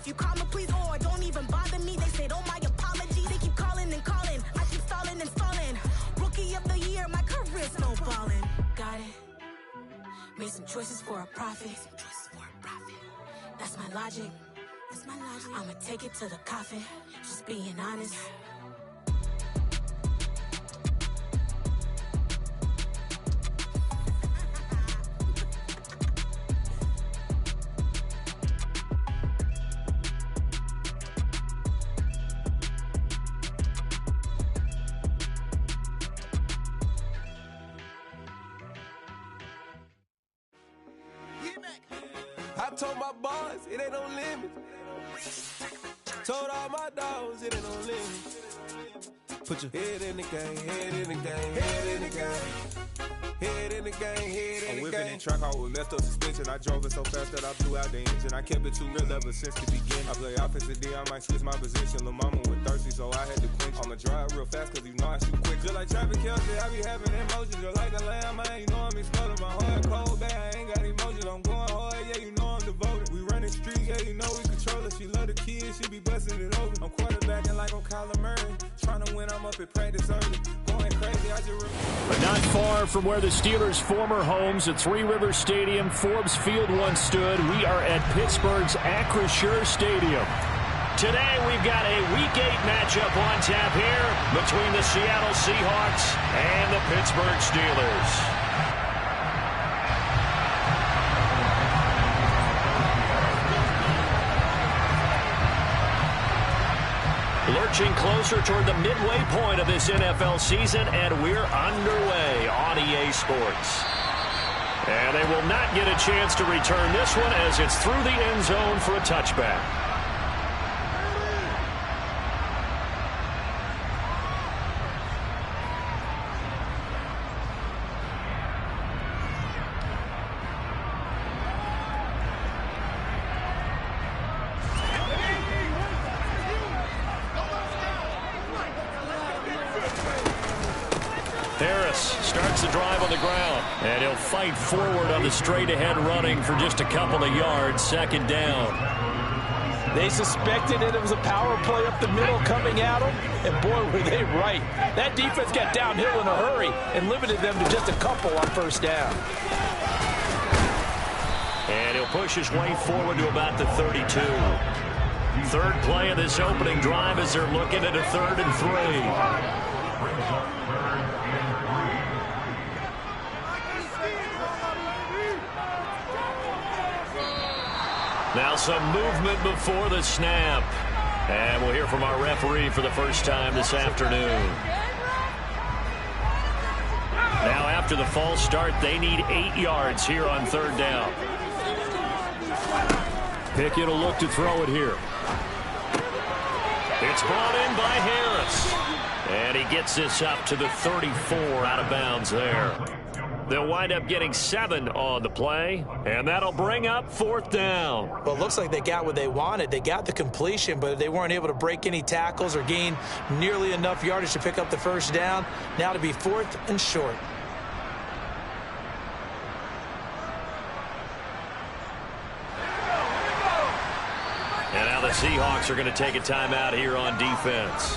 if you call me, please, or don't even bother me. They said, oh, my apology. They keep calling and calling. I keep stalling and stalling. Rookie of the year, my career snowballing. Got it. Made some choices for a profit. That's my logic. I'ma take it to the coffin. Just being honest. I told my boys it ain't no limit. Told all my dogs it ain't no limit. Put your head in the game, head in the game, head in the game. Head in the game, head in the game. I'm whipping in track hall with messed up suspension. I drove it so fast that I threw out the engine. I kept it too real ever since the beginning. I play offensive D, I might switch my position. Lil' mama was thirsty, so I had to quench. I'ma drive real fast, cause you know I shoot quick. Just like traffic Kelsey, I be having emotions. Just like a lamb, man, you know I'm exploding. My heart cold, bad, I ain't got emotions. I'm going hard, yeah, you know I'm devoted. We running streets, yeah, you know we control it. She love the kids, she be busting it over. I'm quarterbacking like I'm Kyler Murray. Trying to win, I'm up at practice early. Going crazy, I just But not far from where the Steelers' former homes at Three Rivers Stadium, Forbes Field once stood, we are at Pittsburgh's Acrisure Stadium. Today we've got a Week 8 matchup on tap here between the Seattle Seahawks and the Pittsburgh Steelers. Lurching closer toward the midway point of this NFL season, and we're underway on EA Sports. And they will not get a chance to return this one as it's through the end zone for a touchback. Starts the drive on the ground, and he'll fight forward on the straight-ahead running for just a couple of yards, second down. They suspected that it was a power play up the middle coming at them, and boy, were they right. That defense got downhill in a hurry and limited them to just a couple on first down. And he'll push his way forward to about the 32. Third play of this opening drive as they're looking at a 3rd and 3. Now some movement before the snap. And we'll hear from our referee for the first time this afternoon. Now after the false start, they need 8 yards here on 3rd down. Pickett will look to throw it here. It's brought in by Harris. And he gets this up to the 34 out of bounds there. They'll wind up getting 7 on the play, and that'll bring up 4th down. Well, it looks like they got what they wanted. They got the completion, but they weren't able to break any tackles or gain nearly enough yardage to pick up the first down. Now to be 4th and short. And now the Seahawks are going to take a timeout here on defense.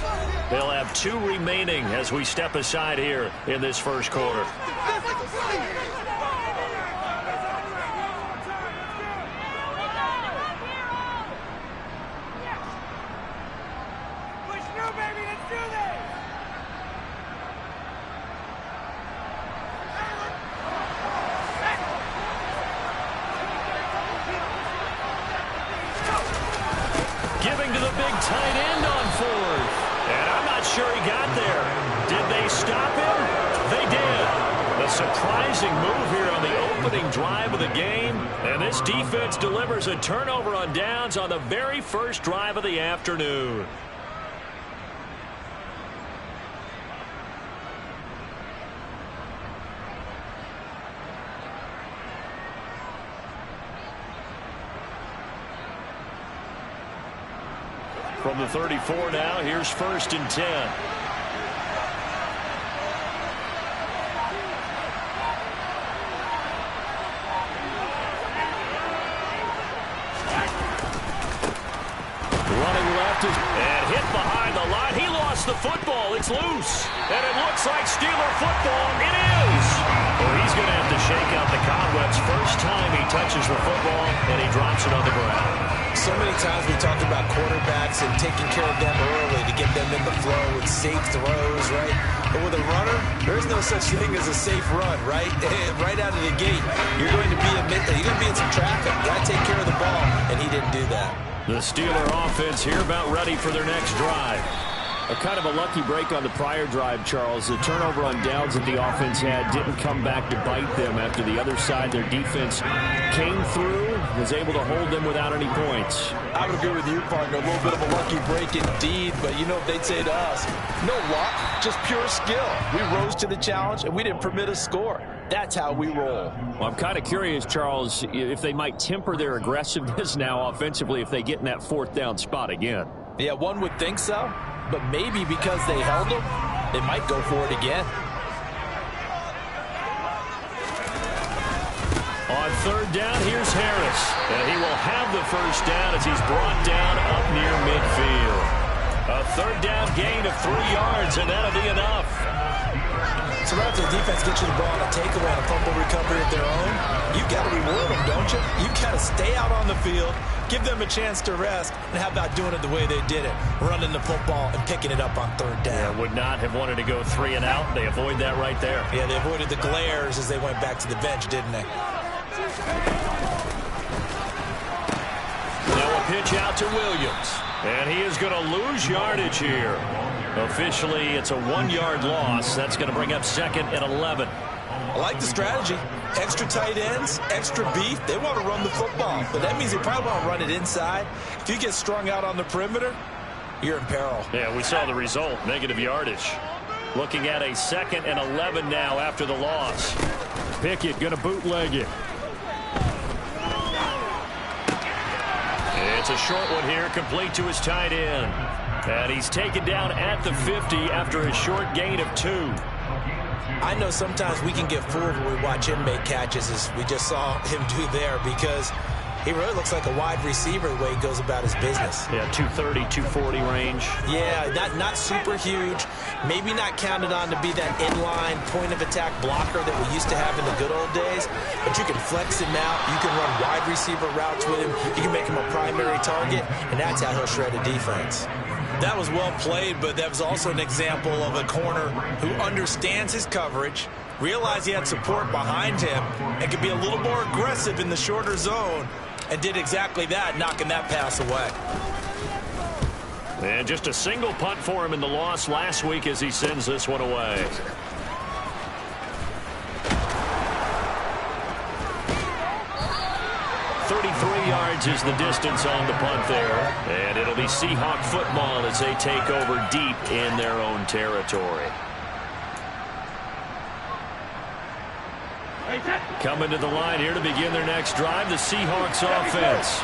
They'll have 2 remaining as we step aside here in this first quarter. Giving to the big tight end on 4th. And I'm not sure he got there. Did they stop him? They did. A surprising move here on the opening drive of the game. And this defense delivers a turnover on downs on the very first drive of the afternoon. From the 34 now, here's 1st and 10. Running left and hit behind the line. He lost the football. It's loose. And it looks like Steeler football. It is. Well, he's going to have to shake out the cobwebs. First time he touches the football, and he drops it on the ground. So many times we talked about quarterbacks and taking care of them early to get them in the flow with safe throws, right? But with a runner, there's no such thing as a safe run, right? Right out of the gate, you're going to be in some traffic. You got to take care of the ball, and he didn't do that. The Steeler offense here about ready for their next drive. A kind of a lucky break on the prior drive, Charles. The turnover on downs that the offense had didn't come back to bite them after the other side. Their defense came through, was able to hold them without any points. I would agree with you, partner. A little bit of a lucky break indeed, but you know what they'd say to us? No luck, just pure skill. We rose to the challenge, and we didn't permit a score. That's how we roll. Well, I'm kind of curious, Charles, if they might temper their aggressiveness now offensively if they get in that fourth down spot again. Yeah, one would think so. But maybe because they held them, they might go for it again. On third down, here's Harris. And he will have the first down as he's brought down up near midfield. A third down gain of 3 yards, and that'll be enough. So right after the defense gets you the ball on a takeaway and a fumble recovery of their own, you've got to reward them, don't you? You've got to stay out on the field, give them a chance to rest, and how about doing it the way they did it, running the football and picking it up on third down. Yeah, would not have wanted to go 3 and out. They avoid that right there. Yeah, they avoided the glares as they went back to the bench, didn't they? Now a pitch out to Williams. And he is going to lose yardage here. Officially, it's a 1-yard loss. That's going to bring up second and 11. I like the strategy. Extra tight ends, extra beef. They want to run the football, but that means they probably want to run it inside. If you get strung out on the perimeter, you're in peril. Yeah, we saw the result, negative yardage. Looking at a second and 11 now after the loss. Pickett going to bootleg it. It's a short one here, complete to his tight end. And he's taken down at the 50 after a short gain of 2. I know sometimes we can get fooled when we watch him make catches, as we just saw him do there, because he really looks like a wide receiver the way he goes about his business. Yeah, 230, 240 range. Yeah, not super huge. Maybe not counted on to be that inline point-of-attack blocker that we used to have in the good old days. But you can flex him out. You can run wide receiver routes with him. You can make him a primary target, and that's how he'll shred a defense. That was well played, but that was also an example of a corner who understands his coverage, realized he had support behind him, and could be a little more aggressive in the shorter zone, and did exactly that, knocking that pass away. And just a single punt for him in the loss last week as he sends this one away. Yards is the distance on the punt there. And it'll be Seahawk football as they take over deep in their own territory. Coming to the line here to begin their next drive, the Seahawks offense.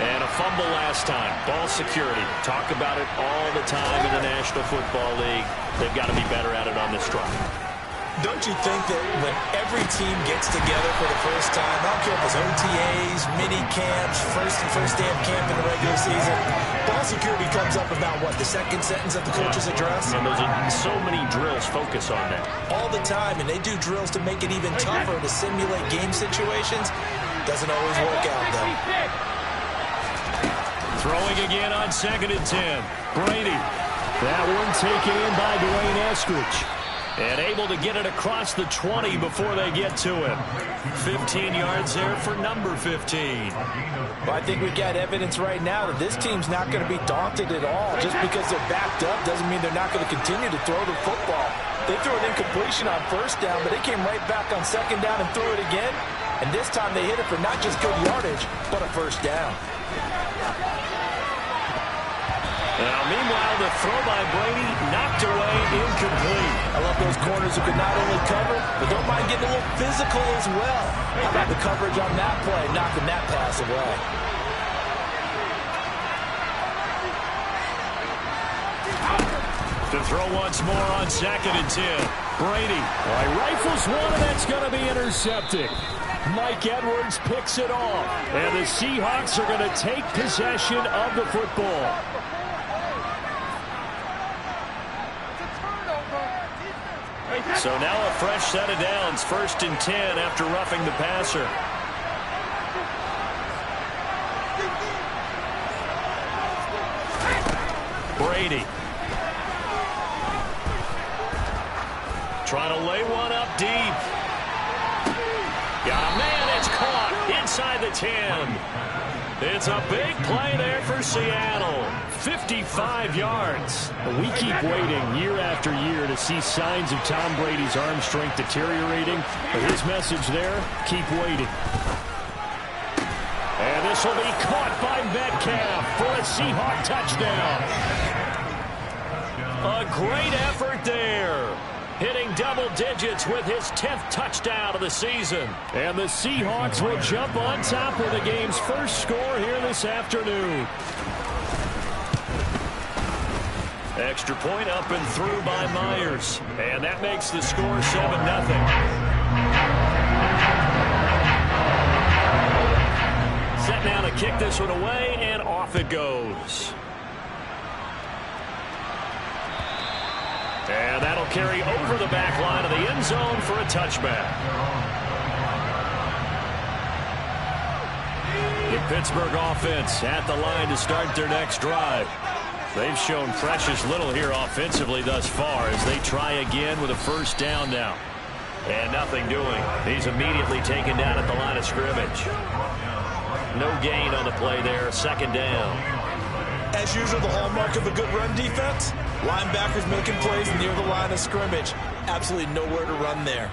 And a fumble last time. Ball security. Talk about it all the time in the National Football League. They've got to be better at it on this drive. Don't you think that when every team gets together for the first time, I don't care if it's OTAs, mini camps, first day of camp in the regular season, ball security comes up about what, the second sentence of the coach's address? And those are so many drills focus on that. All the time, and they do drills to make it even tougher to simulate game situations. Doesn't always work out, though. Throwing again on 2nd and 10. Brady. That one taken in by Dwayne Eskridge. And able to get it across the 20 before they get to him. 15 yards there for number 15. Well, I think we've got evidence right now that this team's not going to be daunted at all. Just because they're backed up doesn't mean they're not going to continue to throw the football. They threw an incompletion on first down, but they came right back on second down and threw it again. And this time they hit it for not just good yardage, but a first down. Now, meanwhile, the throw by Brady knocked away, incomplete. I love those corners who can not only cover, but don't mind getting a little physical as well. How about the coverage on that play, knocking that pass away? To throw once more on 2nd and 10. Brady rifles one, and that's going to be intercepted. Mike Edwards picks it off. And the Seahawks are going to take possession of the football. So now a fresh set of downs. 1st and 10 after roughing the passer. Brady. Trying to lay one up deep. Got a man, it's caught inside the 10. It's a big play there for Seattle. 55 yards. We keep waiting year after year to see signs of Tom Brady's arm strength deteriorating. But his message there, keep waiting. And this will be caught by Metcalf for a Seahawk touchdown. A great effort there. Hitting double digits with his 10th touchdown of the season. And the Seahawks will jump on top of the game's first score here this afternoon. Extra point up and through by Myers. And that makes the score 7-0. Set now to kick this one away, and off it goes. And that'll carry over the back line of the end zone for a touchback. The Pittsburgh offense at the line to start their next drive. They've shown precious little here offensively thus far as they try again with a first down now. And nothing doing. He's immediately taken down at the line of scrimmage. No gain on the play there. 2nd down. As usual, the hallmark of a good run defense, linebackers making plays near the line of scrimmage. Absolutely nowhere to run there.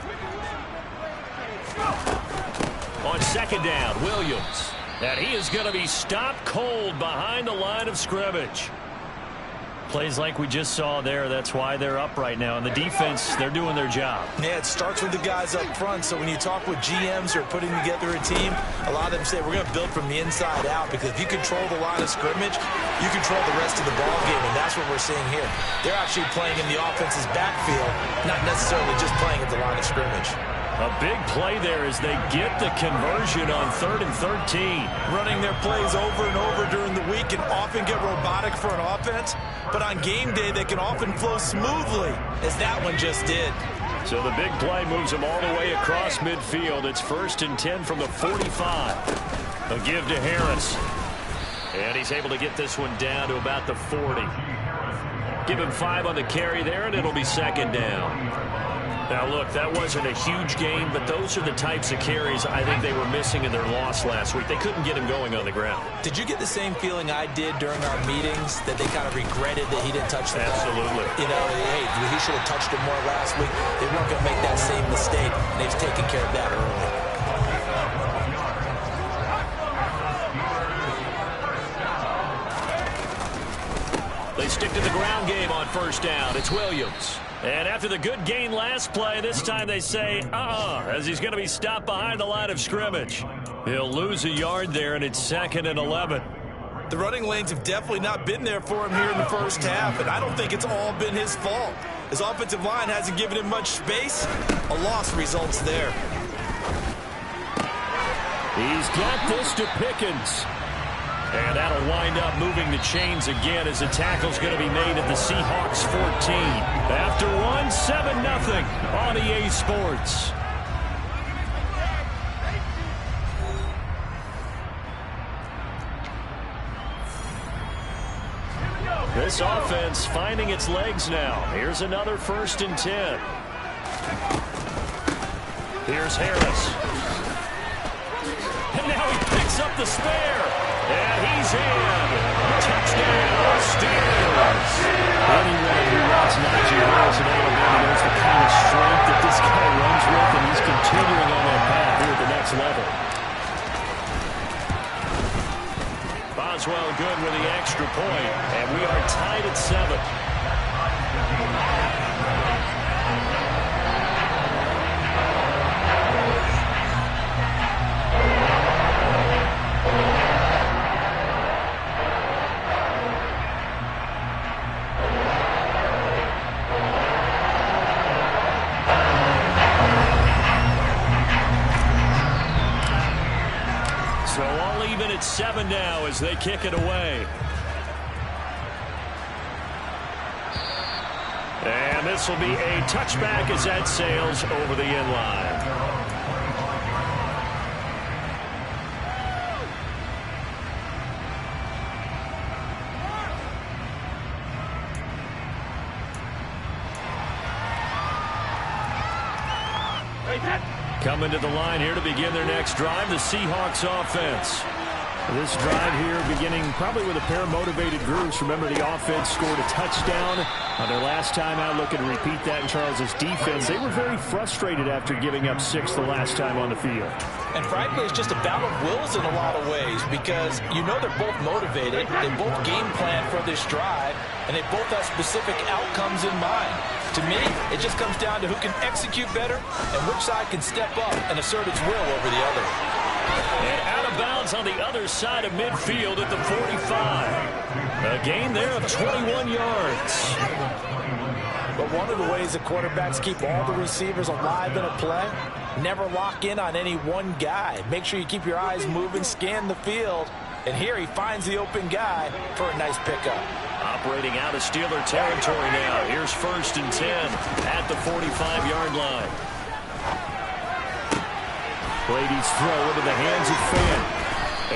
On 2nd down, Williams. And he is going to be stopped cold behind the line of scrimmage. Plays like we just saw there. That's why they're up right now. And the defense, they're doing their job. Yeah, it starts with the guys up front. So when you talk with GMs who are putting together a team, a lot of them say we're going to build from the inside out, because if you control the line of scrimmage, you control the rest of the ball game, and that's what we're seeing here. They're actually playing in the offense's backfield, not necessarily just playing at the line of scrimmage. A big play there as they get the conversion on 3rd and 13. Running their plays over and over during the week can often get robotic for an offense, but on game day they can often flow smoothly, as that one just did. So the big play moves them all the way across midfield. It's 1st and 10 from the 45. A give to Harris. And he's able to get this one down to about the 40. Give him 5 on the carry there, and it'll be 2nd down. Now, look, that wasn't a huge gain, but those are the types of carries I think they were missing in their loss last week. They couldn't get him going on the ground. Did you get the same feeling I did during our meetings, that they kind of regretted that he didn't touch the ball? Absolutely. You know, hey, he should have touched it more last week. They weren't going to make that same mistake, and they've taken care of that early. They stick to the ground game on 1st down. It's Williams. And after the good gain last play, this time they say, as he's going to be stopped behind the line of scrimmage. He'll lose a yard there, and it's 2nd and 11. The running lanes have definitely not been there for him here in the first half, and I don't think it's all been his fault. His offensive line hasn't given him much space. A loss results there. He's got this to Pickens. And that'll wind up moving the chains again as the tackle's going to be made at the Seahawks 14. After one, 7-0 on EA Sports. This offense finding its legs now. Here's another 1st and 10. Here's Harris. And now he picks up the spare. And he's in. Touchdown, Steelers. Anyone who wants Najee Harris in Alabama knows the kind of strength that this guy runs with, and he's continuing on that path here at the next level. Boswell good with the extra point, and we are tied at 7. and it's 7 now as they kick it away. And this will be a touchback as that sails over the end line. Coming to the line here to begin their next drive, the Seahawks offense. This drive here beginning probably with a pair of motivated groups. Remember, the offense scored a touchdown on their last time out. Looking to repeat that in Charles's defense. They were very frustrated after giving up 6 the last time on the field. And frankly, it's just a battle of wills in a lot of ways because you know they're both motivated. They both game plan for this drive, and they both have specific outcomes in mind. To me, it just comes down to who can execute better and which side can step up and assert its will over the other. And out of bounds on the other side of midfield at the 45. A gain there of 21 yards. But one of the ways the quarterbacks keep all the receivers alive in a play, never lock in on any one guy. Make sure you keep your eyes moving, scan the field. And here he finds the open guy for a nice pickup. Operating out of Steeler territory now. Here's 1st and 10 at the 45-yard line. Brady's throw into the hands of Finn.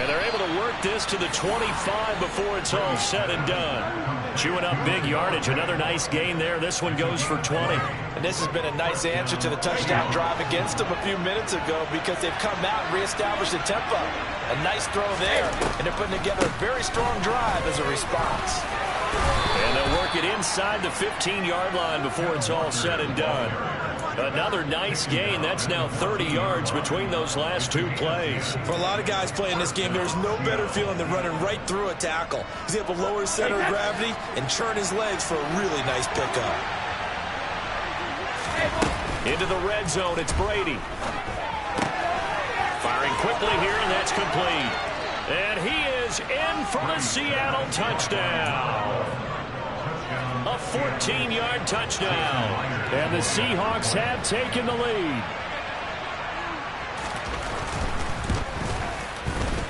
And they're able to work this to the 25 before it's all said and done. Chewing up big yardage. Another nice gain there. This one goes for 20. And this has been a nice answer to the touchdown drive against them a few minutes ago because they've come out and reestablished the tempo. A nice throw there, and they're putting together a very strong drive as a response. And they'll work it inside the 15-yard line before it's all said and done. Another nice gain. That's now 30 yards between those last 2 plays. For a lot of guys playing this game, there's no better feeling than running right through a tackle. He's able to lower his center of gravity and churn his legs for a really nice pickup. Into the red zone, it's Brady. Firing quickly here, and that's complete. And he is in for the Seattle touchdown. A 14-yard touchdown. And the Seahawks have taken the lead.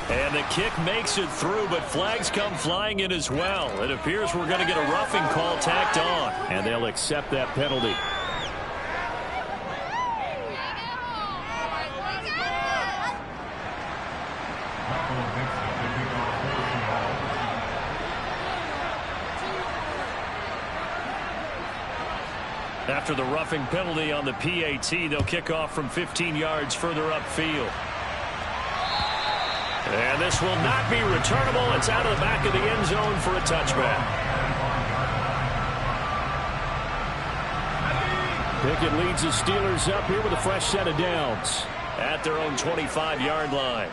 And the kick makes it through, but flags come flying in as well. It appears we're going to get a roughing call tacked on, and they'll accept that penalty. After the roughing penalty on the PAT, they'll kick off from 15 yards further upfield. And this will not be returnable. It's out of the back of the end zone for a touchback. Pickett leads the Steelers up here with a fresh set of downs at their own 25-yard line.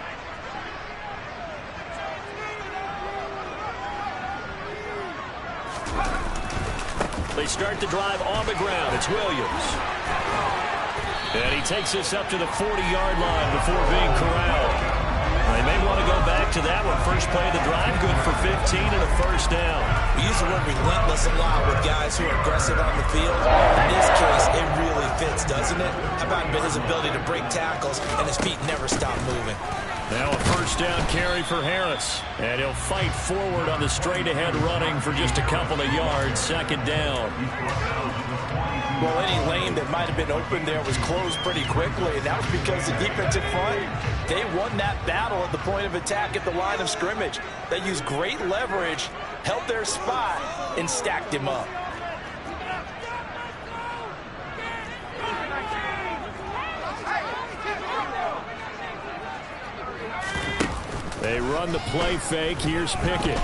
They start the drive on the ground. It's Williams. And he takes this up to the 40-yard line before being corralled. They may want to go back to that one. First play of the drive, good for 15 and a first down. We use the word relentless a lot with guys who are aggressive on the field. In this case, it really fits, doesn't it? How about his ability to break tackles and his feet never stop moving? Now a first down carry for Harris. And he'll fight forward on the straight-ahead running for just a couple of yards. Second down. Well, any lane that might have been open there was closed pretty quickly, and that was because the defensive front, they won that battle at the point of attack at the line of scrimmage. They used great leverage, held their spot, and stacked him up. They run the play fake. Here's Pickett.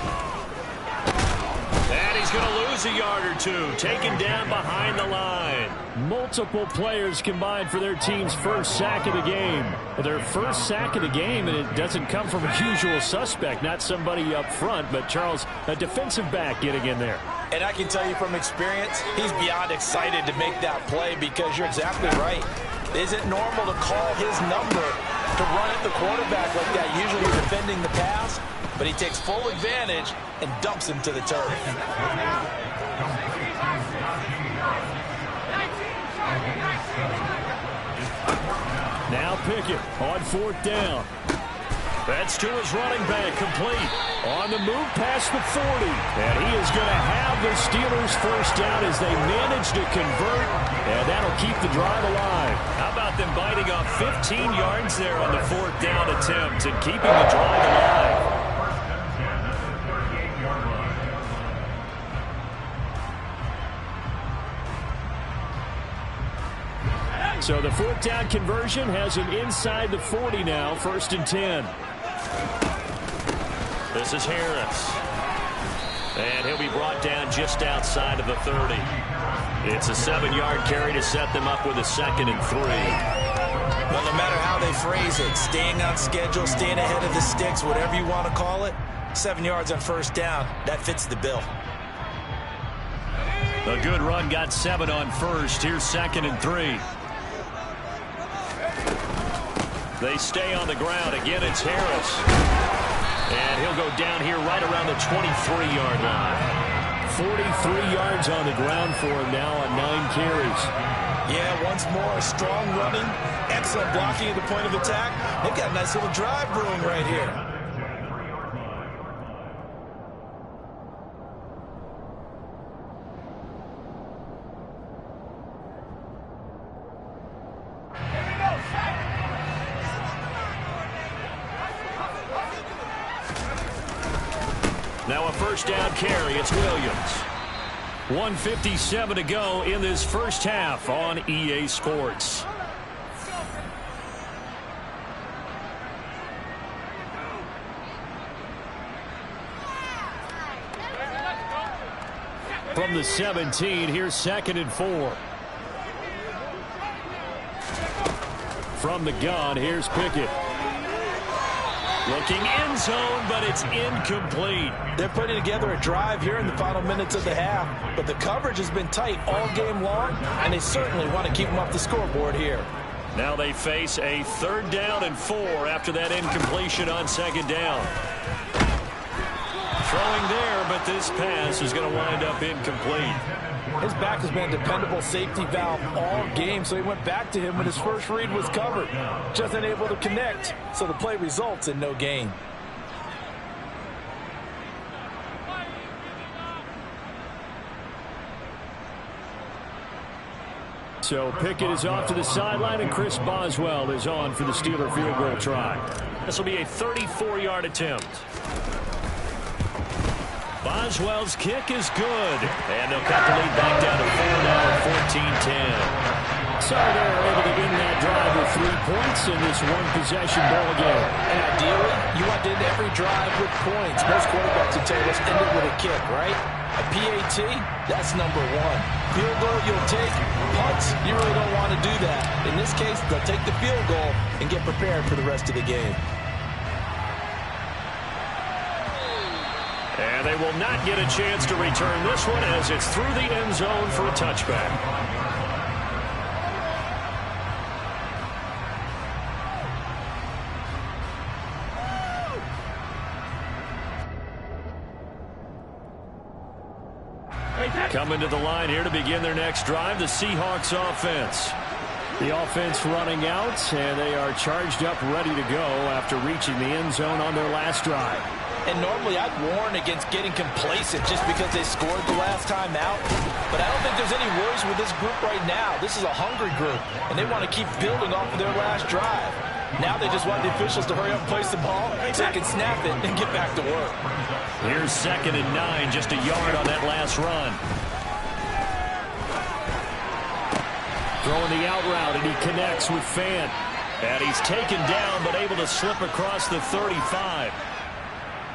And he's going to lose a yard or two. Taken down behind the line. Multiple players combined for their team's first sack of the game. Their first sack of the game, and it doesn't come from a usual suspect. Not somebody up front, but Charles, a defensive back getting in there. And I can tell you from experience, he's beyond excited to make that play because you're exactly right. Is it normal to call his number to run at the quarterback like that, usually defending the pass? But he takes full advantage and dumps him to the turf. Now Pickett on fourth down. That's to his running back, complete. On the move past the 40. And he is going to have the Steelers first down as they manage to convert. And that'll keep the drive alive. How about them biting off 15 yards there on the 4th down attempt and keeping the drive alive? So the 4th down conversion has him inside the 40 now, 1st and 10. This is Harris. And he'll be brought down just outside of the 30. It's a 7-yard carry to set them up with a 2nd and 3. Well, no matter how they phrase it, staying on schedule, staying ahead of the sticks, whatever you want to call it, 7 yards on 1st down, that fits the bill. A good run got 7 on 1st. Here's 2nd and 3. They stay on the ground. Again, it's Harris. And he'll go down here right around the 23-yard line. 43 yards on the ground for him now on 9 carries. Yeah, once more, strong running, excellent blocking at the point of attack. They've got a nice little drive brewing right here. Now a 1st down carry. It's Williams. 1:57 to go in this first half on EA Sports. From the 17, here's 2nd and 4. From the gun, here's Pickett. Looking end zone, but it's incomplete. They're putting together a drive here in the final minutes of the half, but the coverage has been tight all game long, and they certainly want to keep them off the scoreboard here. Now they face a 3rd down and 4 after that incompletion on 2nd down. Throwing there, but this pass is going to wind up incomplete. His back has been a dependable safety valve all game, so he went back to him when his first read was covered. Just unable to connect, so the play results in no gain. So Pickett is off to the sideline, and Chris Boswell is on for the Steeler field goal try. This will be a 34-yard attempt. Boswell's kick is good. And they'll cut the lead back down to 4 now, 14-10. So they're able to end that drive with 3 points in this one-possession ball game. And ideally, you want to end every drive with points. Most quarterbacks would tell you, let's end it with a kick, right? A PAT, that's number 1. Field goal you'll take. Punts, you really don't want to do that. In this case, they'll take the field goal and get prepared for the rest of the game. And they will not get a chance to return this one as it's through the end zone for a touchback. Coming to the line here to begin their next drive, the Seahawks offense. The offense running out, and they are charged up, ready to go after reaching the end zone on their last drive. And normally I'd warn against getting complacent just because they scored the last time out. But I don't think there's any worries with this group right now. This is a hungry group, and they want to keep building off of their last drive. Now they just want the officials to hurry up and place the ball so they can snap it and get back to work. Here's 2nd and 9, just a yard on that last run. Throwing the out route, and he connects with Fant. And he's taken down, but able to slip across the 35.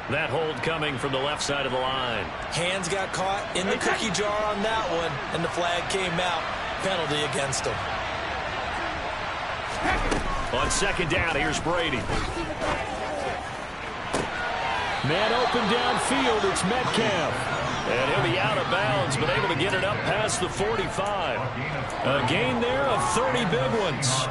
That hold coming from the left side of the line. Hands got caught in the cookie jar on that one, and the flag came out. Penalty against him. On 2nd down, here's Brady. Man open downfield, it's Metcalf. And he'll be out of bounds, but able to get it up past the 45. A gain there of 30 big ones.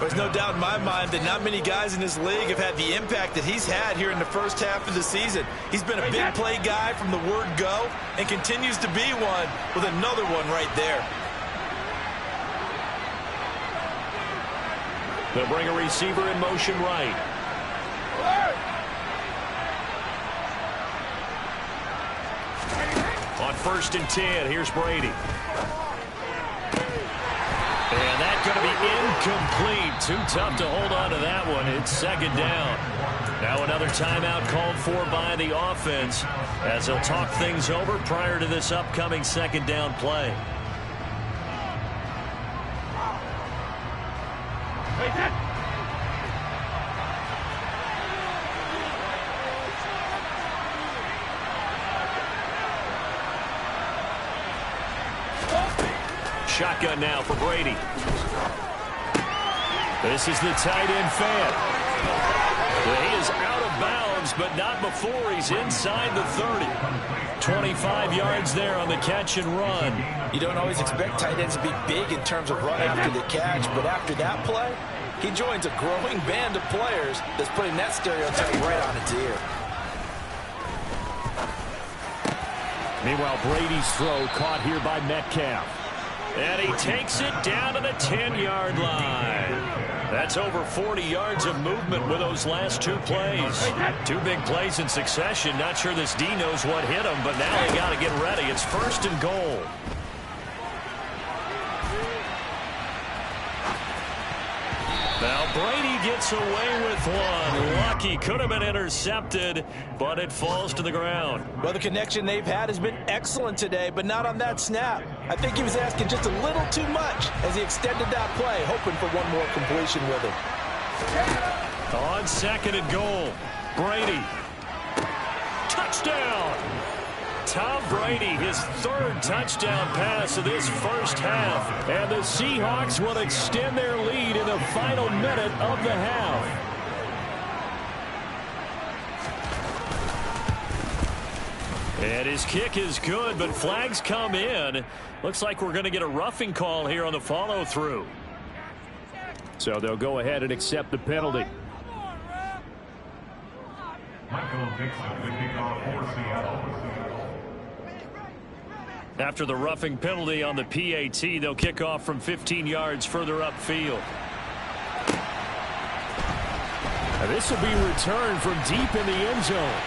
There's no doubt in my mind that not many guys in this league have had the impact that he's had here in the first half of the season. He's been a big play guy from the word go and continues to be one with another one right there. They'll bring a receiver in motion right. On 1st and 10, here's Brady. And that's going to be incomplete. Too tough to hold on to that one. It's 2nd down. Now another timeout called for by the offense as they'll talk things over prior to this upcoming 2nd down play. Shotgun now for Brady. This is the tight end fan. He is out of bounds, but not before he's inside the 30. 25 yards there on the catch and run. You don't always expect tight ends to be big in terms of run after the catch, but after that play, he joins a growing band of players that's putting that stereotype right on its ear. Meanwhile, Brady's throw caught here by Metcalf. And he takes it down to the 10-yard line. That's over 40 yards of movement with those last 2 plays. 2 big plays in succession. Not sure this D knows what hit him, but now they got to get ready. It's 1st and goal. Now Brady gets away with one. Lucky, could have been intercepted, but it falls to the ground. Well, the connection they've had has been excellent today, but not on that snap. I think he was asking just a little too much as he extended that play, hoping for one more completion with him. On 2nd and goal, Brady. Touchdown! Tom Brady, his 3rd touchdown pass of this first half. And the Seahawks will extend their lead in the final minute of the half. And his kick is good, but flags come in. Looks like we're going to get a roughing call here on the follow-through. So they'll go ahead and accept the penalty. After the roughing penalty on the PAT, they'll kick off from 15 yards further upfield. Now this will be returned from deep in the end zone.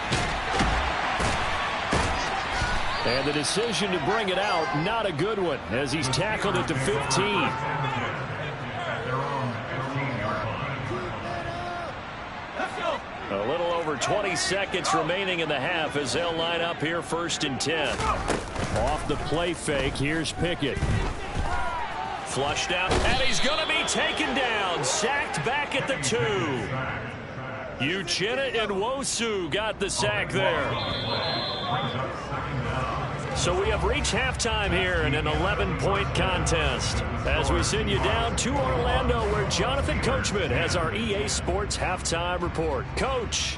And the decision to bring it out, not a good one, as he's tackled at the 15. A little over 20 seconds remaining in the half as they'll line up here 1st and 10. Off the play fake, here's Pickett. Flushed out, and he's going to be taken down. Sacked back at the 2. Uchenna and Nwosu got the sack there. So we have reached halftime here in an 11-point contest as we send you down to Orlando where Jonathan Coachman has our EA Sports halftime report. Coach.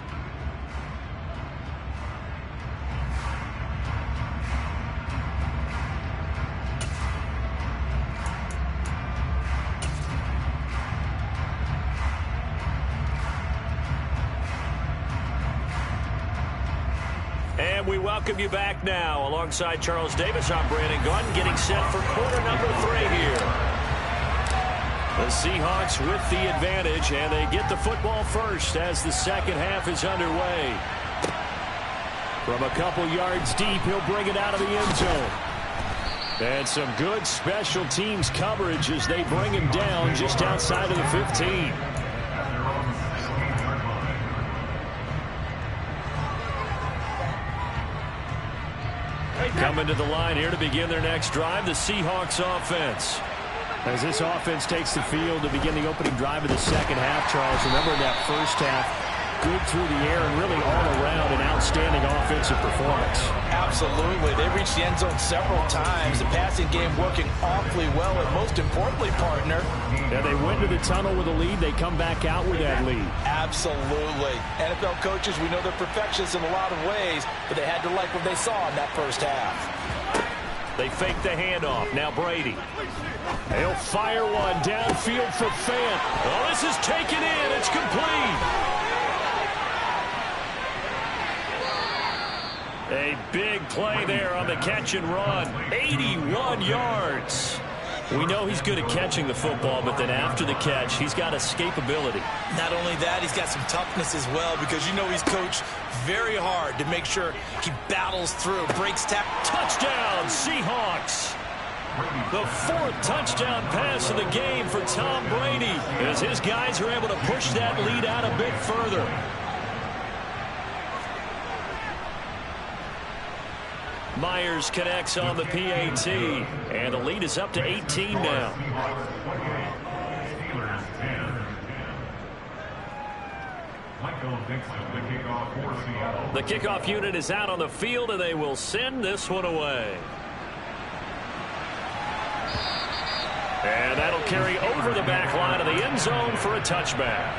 And we welcome you back now. Alongside Charles Davis, I'm Brandon Gunn, getting set for quarter number 3 here. The Seahawks with the advantage, and they get the football first as the 2nd half is underway. From a couple yards deep, he'll bring it out of the end zone. And some good special teams coverage as they bring him down just outside of the 15. Coming to the line here to begin their next drive, the Seahawks offense. As this offense takes the field to begin the opening drive of the 2nd half, Charles, remember that first half, good through the air and really all around an outstanding offensive performance. Absolutely. They reached the end zone several times. The passing game working awfully well, and most importantly, partner. Yeah, they went to the tunnel with a lead. They come back out with that lead. Absolutely. NFL coaches, we know they're perfectionists in a lot of ways, but they had to like what they saw in that first half. They fake the handoff. Now Brady. He'll fire one downfield for Fant. Oh, this is taken in. It's complete. A big play there on the catch and run. 81 yards. We know he's good at catching the football, but then after the catch, he's got escapability. Not only that, he's got some toughness as well, because you know he's coached very hard to make sure he battles through, breaks tackle. Touchdown, Seahawks! The 4th touchdown pass of the game for Tom Brady, as his guys are able to push that lead out a bit further. Myers connects on the PAT, and the lead is up to 18 now. The kickoff unit is out on the field, and they will send this one away. And that'll carry over the back line of the end zone for a touchback.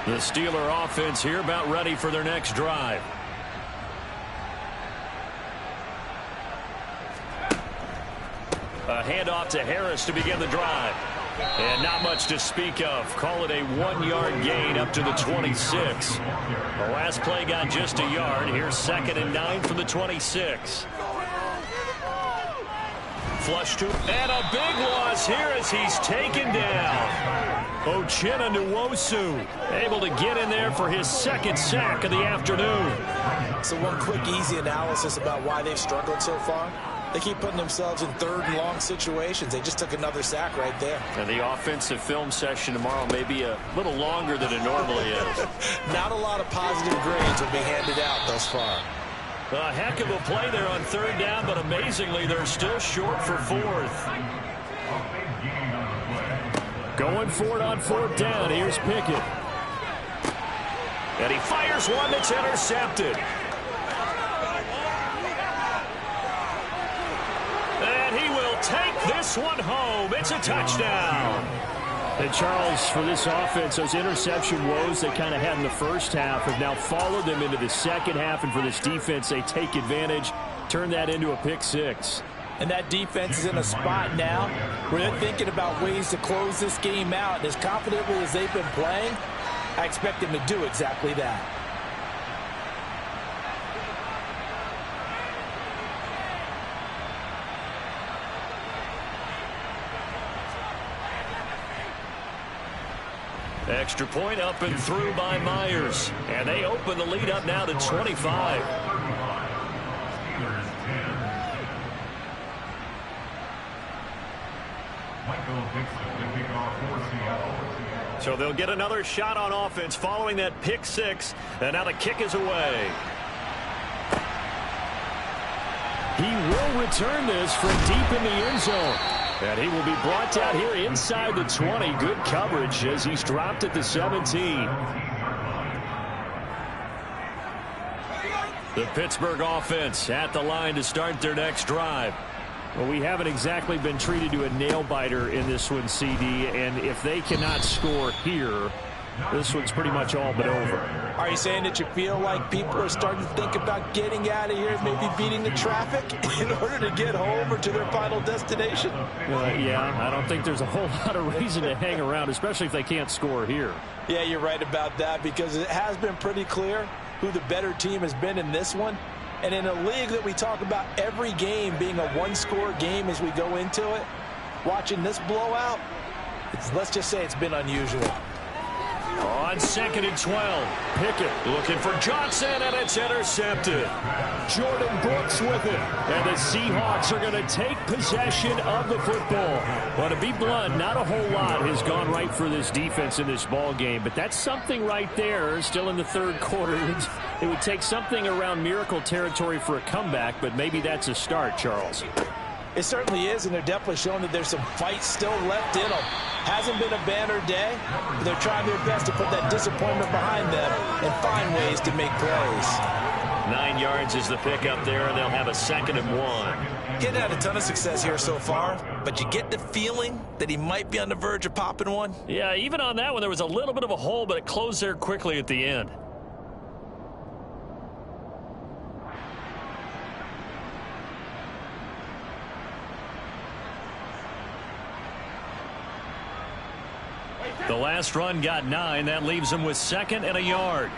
The Steeler offense here about ready for their next drive. A handoff to Harris to begin the drive. And not much to speak of. Call it a 1-yard gain up to the 26. The last play got just a yard. Here's 2nd and 9 from the 26. Flush to, and a big loss here as he's taken down. Uchenna Nwosu able to get in there for his 2nd sack of the afternoon. So one quick, easy analysis about why they've struggled so far. They keep putting themselves in 3rd and long situations. They just took another sack right there. And the offensive film session tomorrow may be a little longer than it normally is. Not a lot of positive grades will be handed out thus far. A heck of a play there on 3rd down, but amazingly, they're still short for 4th. Going for it on 4th down. Here's Pickett. And he fires one that's intercepted. And he will take this one home. It's a touchdown. And Charles, for this offense, those interception woes they kind of had in the first half have now followed them into the second half. And for this defense, they take advantage, turn that into a pick 6. And that defense is in a spot now where they're thinking about ways to close this game out. And as confidently as they've been playing, I expect them to do exactly that. Extra point up and through by Myers. And they open the lead up now to 25. So they'll get another shot on offense following that pick 6. And now the kick is away. He will return this from deep in the end zone. And he will be brought down here inside the 20. Good coverage as he's dropped at the 17. The Pittsburgh offense at the line to start their next drive. Well, we haven't exactly been treated to a nail-biter in this one, CD. And if they cannot score here, this one's pretty much all but over. Are you saying that you feel like people are starting to think about getting out of here, maybe beating the traffic in order to get home or to their final destination? Yeah, I don't think there's a whole lot of reason to hang around, especially if they can't score here. Yeah, you're right about that, because it has been pretty clear who the better team has been in this one. And in a league that we talk about every game being a one-score game as we go into it, watching this blowout, let's just say it's been unusual. On 2nd and 12, Pickett looking for Johnson, and it's intercepted. Jordan Brooks with it, and the Seahawks are going to take possession of the football. But to be blunt, not a whole lot has gone right for this defense in this ball game, but that's something right there. Still in the 3rd quarter, it would take something around miracle territory for a comeback, but maybe that's a start, Charles. It certainly is, and they're definitely showing that there's some fight still left in them. Hasn't been a banner day, but they're trying their best to put that disappointment behind them and find ways to make plays. 9 yards is the pickup there, and they'll have a 2nd and 1. He hadn't had a ton of success here so far, but you get the feeling that he might be on the verge of popping one. Yeah, even on that one, there was a little bit of a hole, but it closed there quickly at the end. The last run got 9. That leaves him with 2nd and a yard.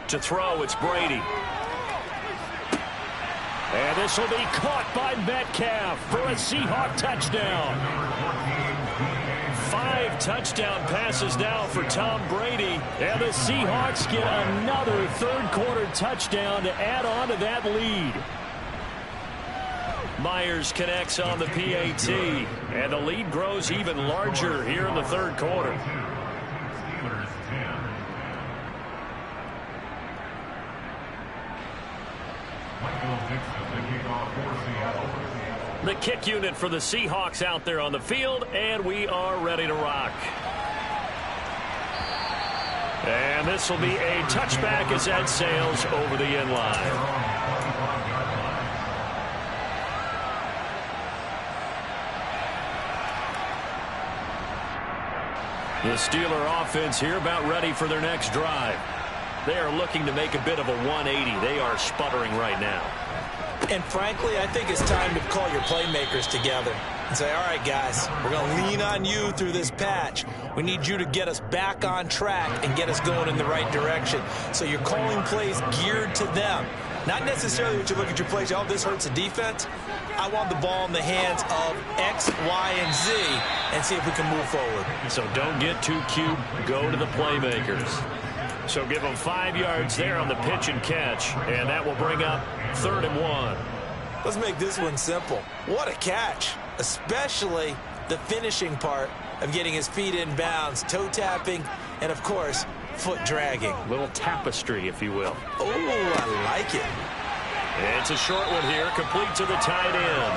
To throw, it's Brady. And this will be caught by Metcalf for a Seahawk touchdown. 5 touchdown passes now for Tom Brady. And the Seahawks get another third-quarter touchdown to add on to that lead. Myers connects on the PAT. And the lead grows even larger here in the third quarter. The kick unit for the Seahawks out there on the field, and we are ready to rock. And this will be a touchback as that sails over the end line. The Steeler offense here about ready for their next drive. They are looking to make a bit of a 180. They are sputtering right now. And frankly, I think it's time to call your playmakers together and say, all right, guys, we're going to lean on you through this patch. We need you to get us back on track and get us going in the right direction. So you're calling plays geared to them. Not necessarily what you look at your plays, oh, this hurts the defense. I want the ball in the hands of X, Y, and Z and see if we can move forward. So don't get too cute. Go to the playmakers. So give them 5 yards there on the pitch and catch, and that will bring up 3rd and 1. Let's make this one simple. What a catch, especially the finishing part of getting his feet in bounds, toe tapping, and, of course, foot dragging. A little tapestry, if you will. Oh, I like it. And it's a short one here, complete to the tight end.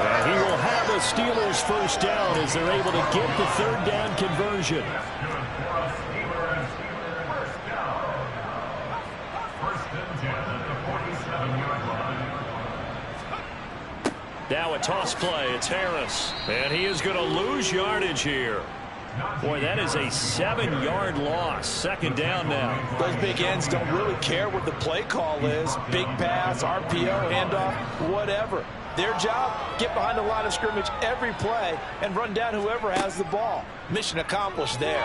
And he will have the Steelers first down as they're able to get the 3rd down conversion. Now a toss play. It's Harris. And he is going to lose yardage here. Boy, that is a 7-yard loss. 2nd down now. Those big ends don't really care what the play call is. Big pass, RPO, handoff, whatever. Their job, get behind the line of scrimmage every play and run down whoever has the ball. Mission accomplished there.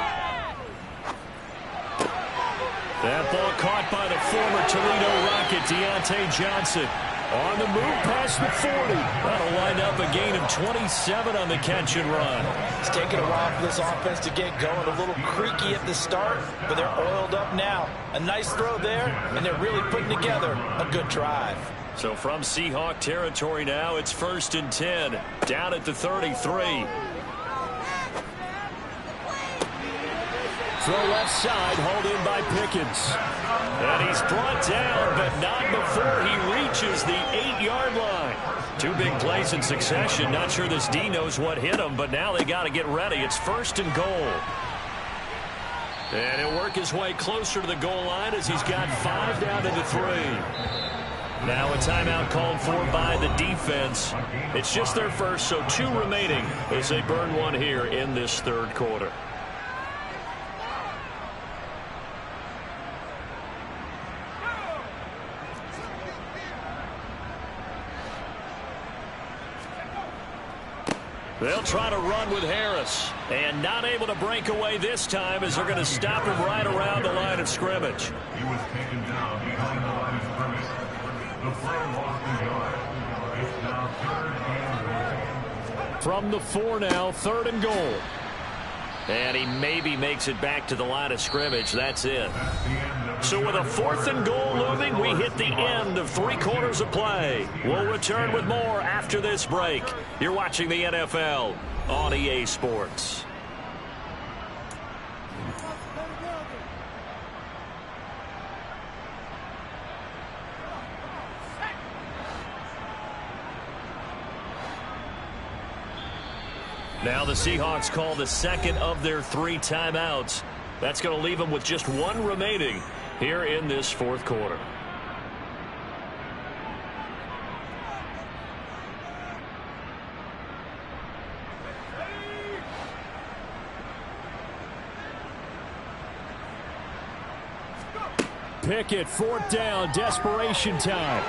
That ball caught by the former Toledo Rocket, Deontay Johnson. On the move past the 40. That'll line up a gain of 27 on the catch and run. It's taken a while for this offense to get going. A little creaky at the start, but they're oiled up now. A nice throw there, and they're really putting together a good drive. So from Seahawk territory now, it's 1st and 10. Down at the 33. Throw left side, hauled in by Pickens. And he's brought down, but not before he reaches the 8-yard line. 2 big plays in succession. Not sure this D knows what hit him, but now they got to get ready. It's 1st and goal. And he'll work his way closer to the goal line as he's got 5 down to the 3. Now a timeout called for by the defense. It's just their first, so 2 remaining as they burn 1 here in this 3rd quarter. They'll try to run with Harris. And not able to break away this time as they're going to stop him right around the line of scrimmage. He was taken down behind the line of scrimmage. The play lost the yard. It's now 3rd and 1. From the 4 now, 3rd and goal. And he maybe makes it back to the line of scrimmage. That's it. So with a 4th and goal looming, we hit the end of 3 quarters of play. We'll return with more after this break. You're watching the NFL on EA Sports. Now the Seahawks call the 2nd of their 3 timeouts. That's going to leave them with just 1 remaining here in this 4th quarter. Pickett, 4th down, desperation time.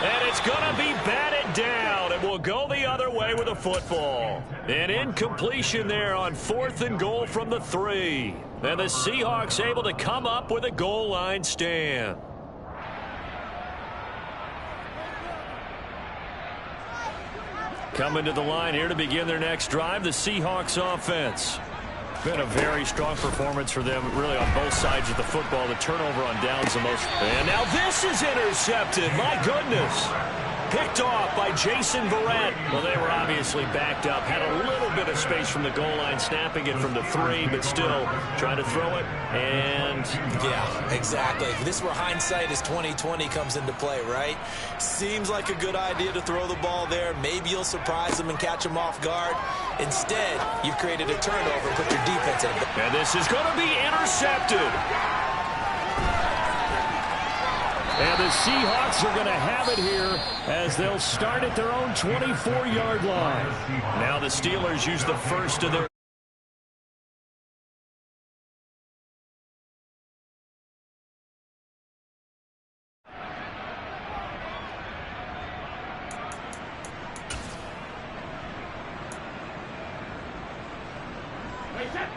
And it's going to be batted down, and we'll go the other way with a football. An incompletion there on 4th and goal from the 3. And the Seahawks able to come up with a goal line stand. Coming to the line here to begin their next drive, the Seahawks offense. Been a very strong performance for them, really, on both sides of the football. The turnover on downs the most. And now this is intercepted. My goodness. Picked off by Jason Verrett. Well, they were obviously backed up. Had a little bit of space from the goal line, snapping it from the 3, but still trying to throw it. And yeah, exactly. This is where hindsight is 20/20 comes into play, right? Seems like a good idea to throw the ball there. Maybe you'll surprise them and catch them off guard. Instead, you've created a turnover and put your defense in it. And this is going to be intercepted. And the Seahawks are going to have it here as they'll start at their own 24-yard line. Now the Steelers use the first of their...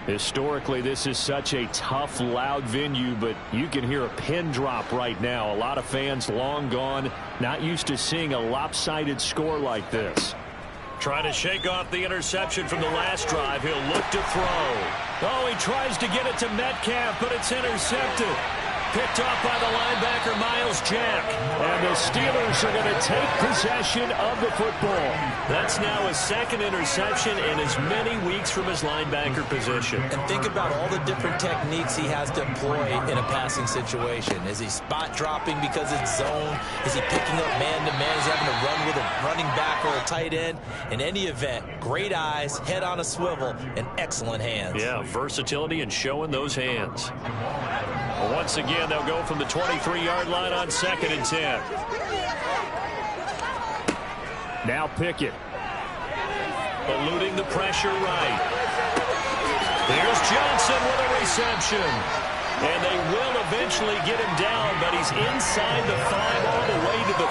Historically, this is such a tough, loud venue, but you can hear a pin drop right now. A lot of fans long gone, not used to seeing a lopsided score like this. Trying to shake off the interception from the last drive. He'll look to throw. Oh, he tries to get it to Metcalf, but it's intercepted. Picked off by the linebacker, Miles Jack. And the Steelers are going to take possession of the football. That's now his second interception in as many weeks from his linebacker position. And think about all the different techniques he has to employ in a passing situation. Is he spot dropping because it's zone? Is he picking up man-to-man? Is he having to run with a running back or a tight end? In any event, great eyes, head on a swivel, and excellent hands. Yeah, versatility and showing those hands. Well, once again, they'll go from the 23-yard line on 2nd and 10. Now Pickett. Eluding the pressure right. Here's Johnson with a reception. And they will eventually get him down, but he's inside the 5 all the way to the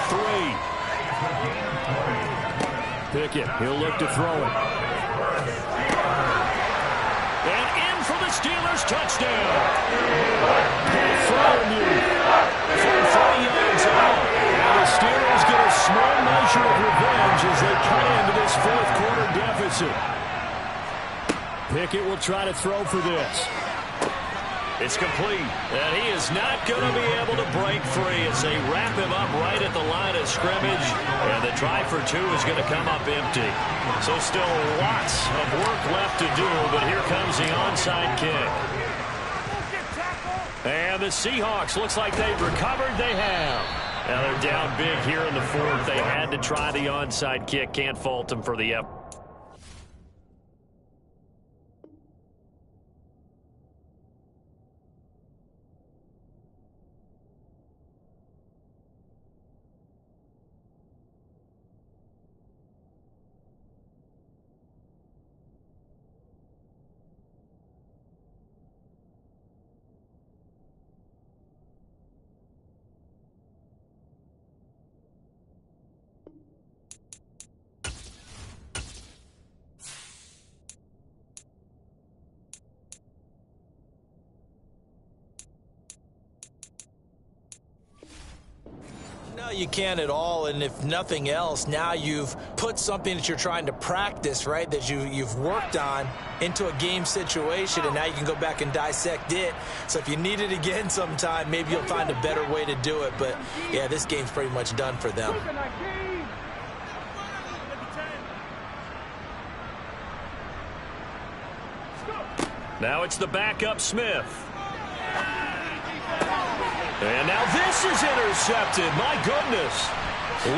3. Pickett, he'll look to throw it. And in for the Steelers touchdown. From 40 yards out. The Steelers get a small measure of revenge as they cut into this 4th quarter deficit. Pickett will try to throw for this. It's complete. And he is not going to be able to break free as they wrap him up right at the line of scrimmage. And the try for 2 is going to come up empty. So still lots of work left to do, but here comes the onside kick. And the Seahawks, looks like they've recovered. They have. Now they're down big here in the 4th. They had to try the onside kick. Can't fault them for the effort. You can at all, and if nothing else, now you've put something that you're trying to practice, right, that you've worked on into a game situation, and now you can go back and dissect it. So if you need it again sometime, maybe you'll find a better way to do it. But, yeah, this game's pretty much done for them. Now it's the backup Smith. And now this is intercepted. My goodness.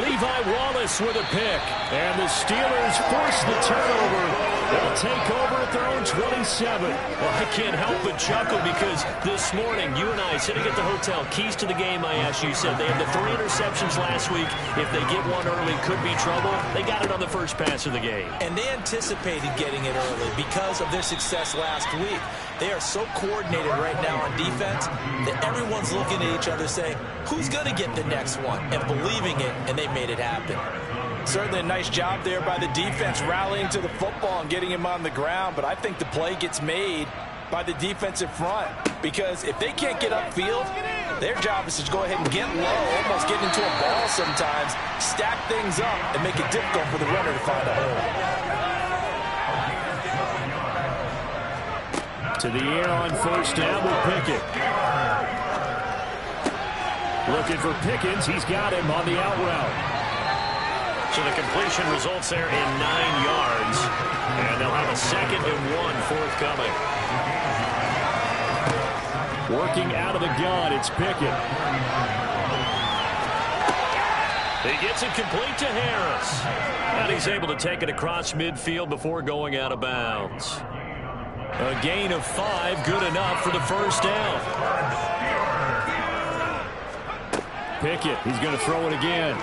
Levi Wallace with a pick. And the Steelers force the turnover. They'll take over at their own 27. Well, I can't help but chuckle because this morning, you and I sitting at the hotel, keys to the game, I asked you, said they had the 3 interceptions last week. If they get one early, could be trouble. They got it on the first pass of the game. And they anticipated getting it early because of their success last week. They are so coordinated right now on defense that everyone's looking at each other saying, who's going to get the next one? And believing it and they made it happen. Certainly a nice job there by the defense rallying to the football and getting him on the ground, but I think the play gets made by the defensive front because if they can't get upfield, their job is to go ahead and get low, almost get into a ball sometimes, stack things up, and make it difficult for the runner to find a hole. To the air on first down with Pickett. Looking for Pickens. He's got him on the out route. So the completion results there in 9 yards. And they'll have a 2nd and 1 forthcoming. Working out of the gun, it's Pickett. He gets it complete to Harris. And he's able to take it across midfield before going out of bounds. A gain of 5, good enough for the first down. Pickett, he's going to throw it again.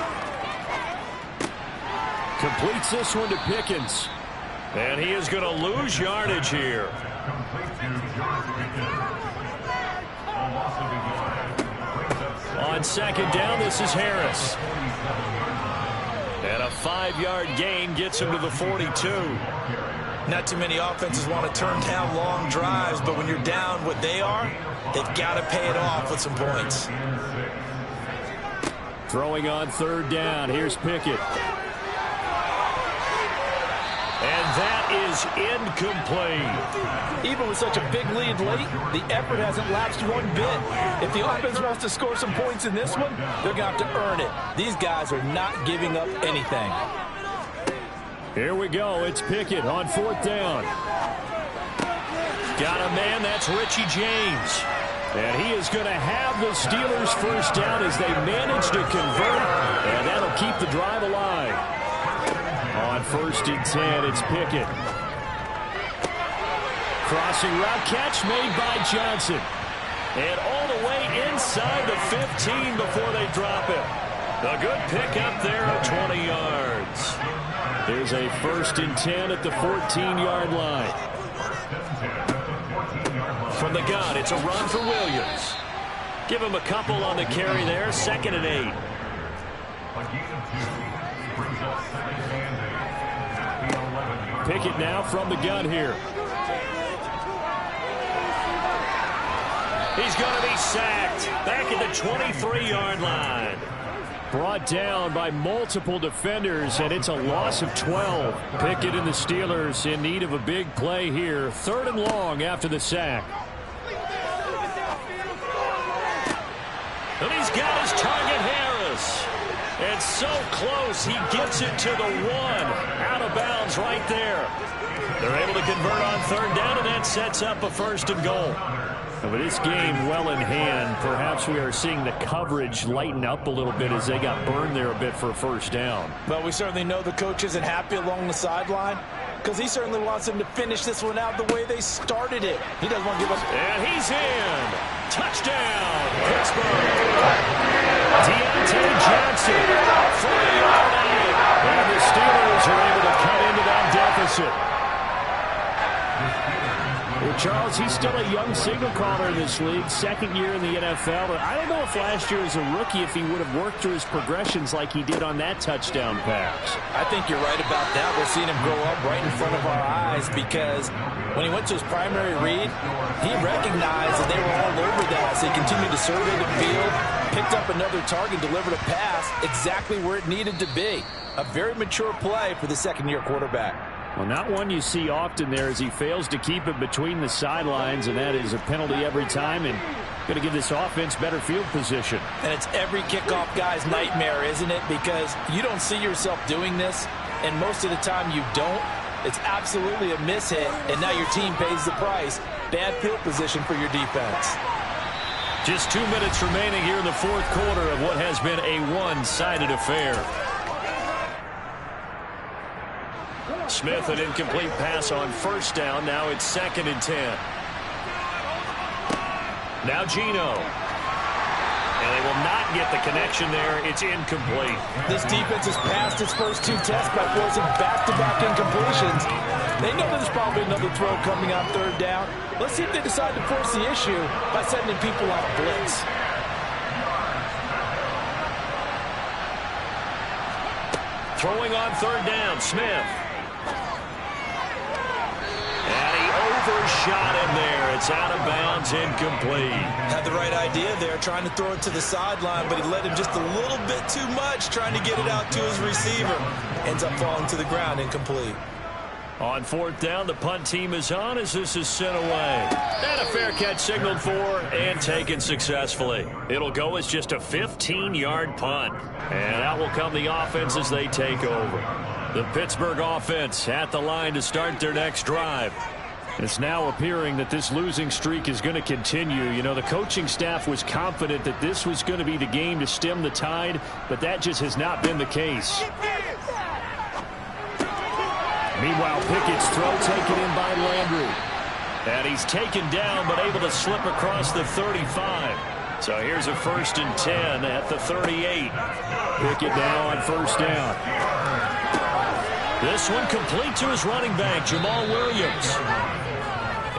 Completes this one to Pickens. And he is going to lose yardage here. On 2nd down, this is Harris. And a 5-yard gain gets him to the 42. Not too many offenses want to turn down long drives, but when you're down what they are, they've got to pay it off with some points. Throwing on 3rd down. Here's Pickett. And that is incomplete. Even with such a big lead late, the effort hasn't lapsed one bit. If the offense wants to score some points in this one, they're going to have to earn it. These guys are not giving up anything. Here we go. It's Pickett on 4th down. Got a man. That's Richie James. And he is going to have the Steelers first down as they manage to convert. And that'll keep the drive alive. On 1st and 10, it's Pickett. Crossing route catch made by Johnson. And all the way inside the 15 before they drop it. A good pick up there at 20 yards. There's a 1st and 10 at the 14-yard line. From the gun, it's a run for Williams. Give him a couple on the carry there. 2nd and 8. Pickett now from the gun here. He's going to be sacked back at the 23-yard line. Brought down by multiple defenders, and it's a loss of 12. Pickett and the Steelers in need of a big play here. 3rd and long after the sack. And he's got his target, Harris. And so close, he gets it to the 1. Out of bounds right there. They're able to convert on 3rd down, and that sets up a 1st and goal. And with this game well in hand, perhaps we are seeing the coverage lighten up a little bit as they got burned there a bit for a 1st down. Well, we certainly know the coach isn't happy along the sideline because he certainly wants them to finish this one out the way they started it. He doesn't want to give up. And he's in. Touchdown, Pittsburgh. Deontay Johnson for the yard line. And the Steelers are able to cut into that deficit. Well, Charles, he's still a young signal caller in this league, 2nd year in the NFL. But I don't know if last year as a rookie, if he would have worked through his progressions like he did on that touchdown pass. I think you're right about that. We're seeing him grow up right in front of our eyes because when he went to his primary read, he recognized that they were all over that. So he continued to survey the field, picked up another target, delivered a pass exactly where it needed to be. A very mature play for the 2nd-year quarterback. Well, not one you see often there as he fails to keep it between the sidelines, and that is a penalty every time and going to give this offense better field position. And it's every kickoff guy's nightmare, isn't it? Because you don't see yourself doing this, and most of the time you don't. It's absolutely a mishit, and now your team pays the price. Bad field position for your defense. Just 2 minutes remaining here in the 4th quarter of what has been a one-sided affair. Smith, an incomplete pass on 1st down. Now it's 2nd and 10. Now Geno. And they will not get the connection there. It's incomplete. This defense has passed its first 2 tests by forcing back-to-back incompletions. They know there's probably another throw coming on 3rd down. Let's see if they decide to force the issue by sending people on a blitz. Throwing on third down, Smith. And he overshot him there. It's out of bounds, incomplete. Had the right idea there, trying to throw it to the sideline, but he let him just a little bit too much, trying to get it out to his receiver. Ends up falling to the ground, incomplete. On fourth down, the punt team is on as this is sent away. And a fair catch signaled for and taken successfully. It'll go as just a 15-yard punt. And out will come the offense as they take over. The Pittsburgh offense at the line to start their next drive. It's now appearing that this losing streak is going to continue. You know, the coaching staff was confident that this was going to be the game to stem the tide, but that just has not been the case. Meanwhile, Pickett's throw taken in by Landry. And he's taken down but able to slip across the 35. So here's a 1st and 10 at the 38. Pickett now on first down. This one complete to his running back, Jamal Williams.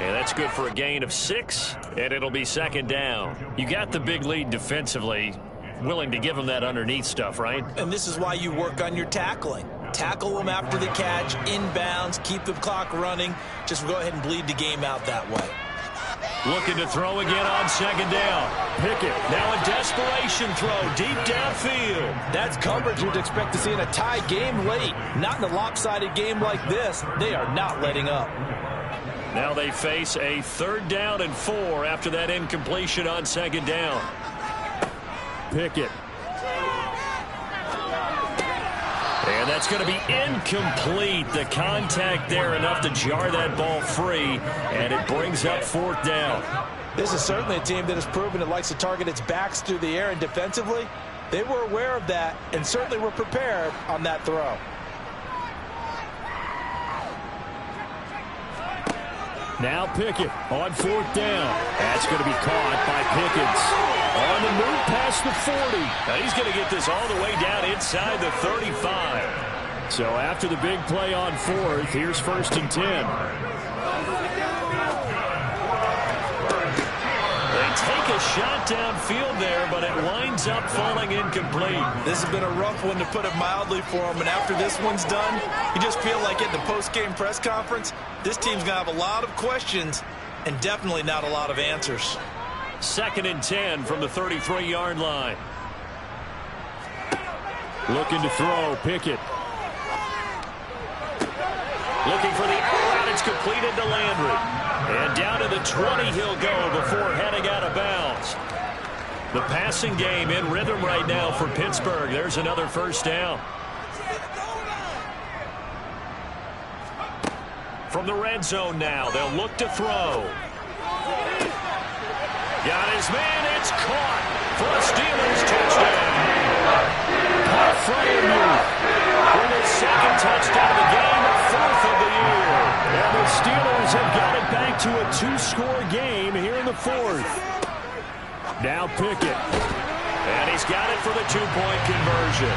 And that's good for a gain of 6, and it'll be second down. You got the big lead defensively, willing to give him that underneath stuff, right? And this is why you work on your tackling. Tackle them after the catch, inbounds, keep the clock running. Just go ahead and bleed the game out that way. Looking to throw again on second down. Pickett, now a desperation throw deep downfield. That's coverage you'd expect to see in a tie game late. Not in a lopsided game like this. They are not letting up. Now they face a 3rd down and 4 after that incompletion on second down. Pickett. And that's going to be incomplete. The contact there enough to jar that ball free, and it brings up 4th down. This is certainly a team that has proven it likes to target its backs through the air, and defensively, they were aware of that and certainly were prepared on that throw. Now Pickett on 4th down. That's going to be caught by Pickens. On the move past the 40. Now he's going to get this all the way down inside the 35. So after the big play on 4th, here's 1st and 10. They take a shot downfield there, but it winds up falling incomplete. This has been a rough one, to put it mildly, for him. And after this one's done, you just feel like at the post-game press conference, this team's going to have a lot of questions and definitely not a lot of answers. 2nd and 10 from the 33-yard line. Looking to throw, Pickett. Looking for the out. It's completed to Landry. And down to the 20 he'll go before heading out of bounds. The passing game in rhythm right now for Pittsburgh. There's another 1st down. From the red zone now, they'll look to throw. Got his man, it's caught for a Steelers touchdown. Pat Fryermuth with his 2nd touchdown of the game, 4th of the year. And the Steelers have got it back to a 2-score game here in the 4th. Now Pickett. And he's got it for the 2-point conversion.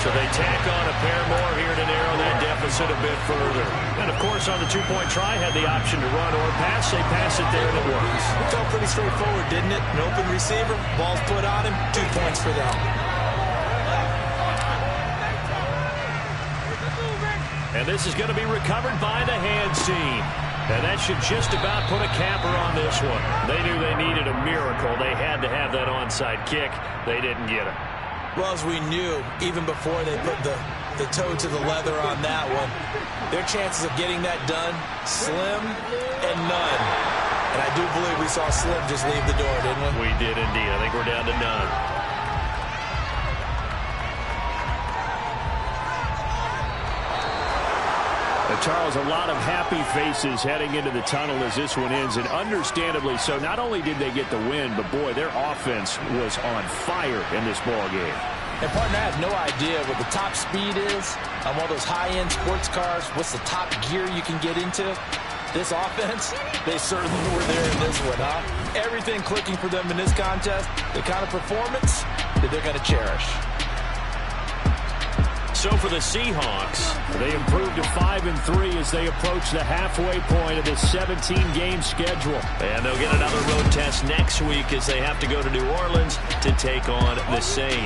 So they tack on a pair more here to narrow that deficit a bit further. And, of course, on the 2-point try, had the option to run or pass. They pass it there, and it works. It felt pretty straightforward, didn't it? An open receiver, ball's put on him, 2 points for them. And this is going to be recovered by the hands team. And that should just about put a capper on this one. They knew they needed a miracle. They had to have that onside kick. They didn't get it. Well, as we knew, even before they put the toe to the leather on that one, their chances of getting that done, slim and none. And I do believe we saw Slim just leave the door, didn't we? We did indeed. I think we're down to none. Charles, a lot of happy faces heading into the tunnel as this one ends, and understandably so. Not only did they get the win, but, boy, their offense was on fire in this ball game. And, partner, I have no idea what the top speed is on one of those high-end sports cars. What's the top gear you can get into? This offense, they certainly were there in this one, huh? Everything clicking for them in this contest, the kind of performance that they're going to cherish. So for the Seahawks, they improved to 5-3 as they approach the halfway point of this 17-game schedule. And they'll get another road test next week as they have to go to New Orleans to take on the Saints.